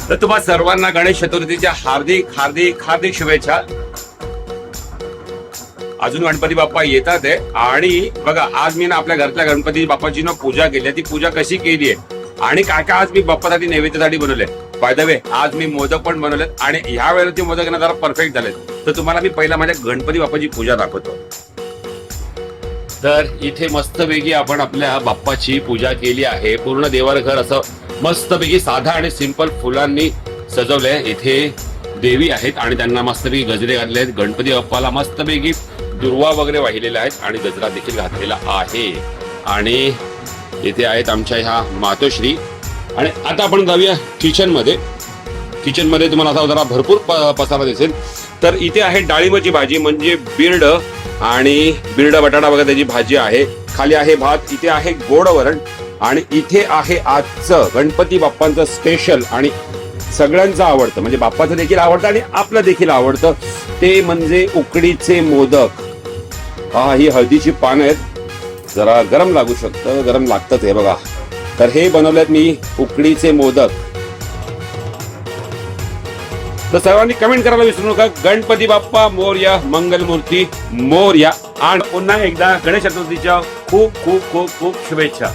तर तुम्हा सर्वांना गणेश चतुर्थीच्या हार्दिक हार्दिक हार्दिक शुभेच्छा। अजून गणपती बाप्पा येतात आहे आणि बघा आज मी ना आपल्या घरातल्या गणपती बाप्पाची ना पूजा केली, ती पूजा कशी केली आहे आणि काय काय आज मी बाप्पासाठी नैवेद्यासाठी बनवले। बाय द वे आज मी मोदक पण बनवलेत आणि ह्या वेळेचे मोदक ना जरा परफेक्ट झालेत। तर तुम्हाला मी पहिला माझ्या गणपती बाप्पाची पूजा दाखवतो। तर इथे मस्तपैकी आपण आपल्या बाप्पाची पूजा केली आहे। पूर्ण देवघर असं मस्तपैकी साधा आणि सिंपल फुलांनी सजवलंय। इथे देवी आहेत आणि त्यांना मस्तपैकी गजरे घातले आहेत। गणपती बाप्पाला मस्तपैकी दुर्वा वगैरे वाहिलेल्या आहेत आणि गजरा देखील घातलेला आहे। आणि इथे आहेत आमच्या ह्या मातोश्री। आणि आता आपण जाऊया किचन मध्ये। किचन मध्ये तुम्हाला आता जरा भरपूर पसारा दिसेल। तर इथे आहे डाळिंबाची भाजी म्हणजे बिर्ड आणि बिर्ड बटाटा बघा त्याची भाजी आहे। खाली आहे भात, इथे आहे गोड वरण आणि इथे आहे आजचं गणपती बाप्पांचं स्पेशल आणि सगळ्यांचं आवडतं म्हणजे बाप्पाचं देखील आवडतं आणि आपलं देखील आवडतं ते म्हणजे उकडीचे मोदक। हा ही हळदीची पानं आहेत, जरा गरम लागू शकतं, गरम लागतात हे बघा। तर हे बनवलेत मी उकडीचे मोदक। तर सर्वांनी कमेंट करायला विसरू नका। गणपती बाप्पा मोरया, मंगलमूर्ती मोरया। आणि पुन्हा एकदा गणेश चतुर्थीच्या खूप खूप खूप खूप शुभेच्छा।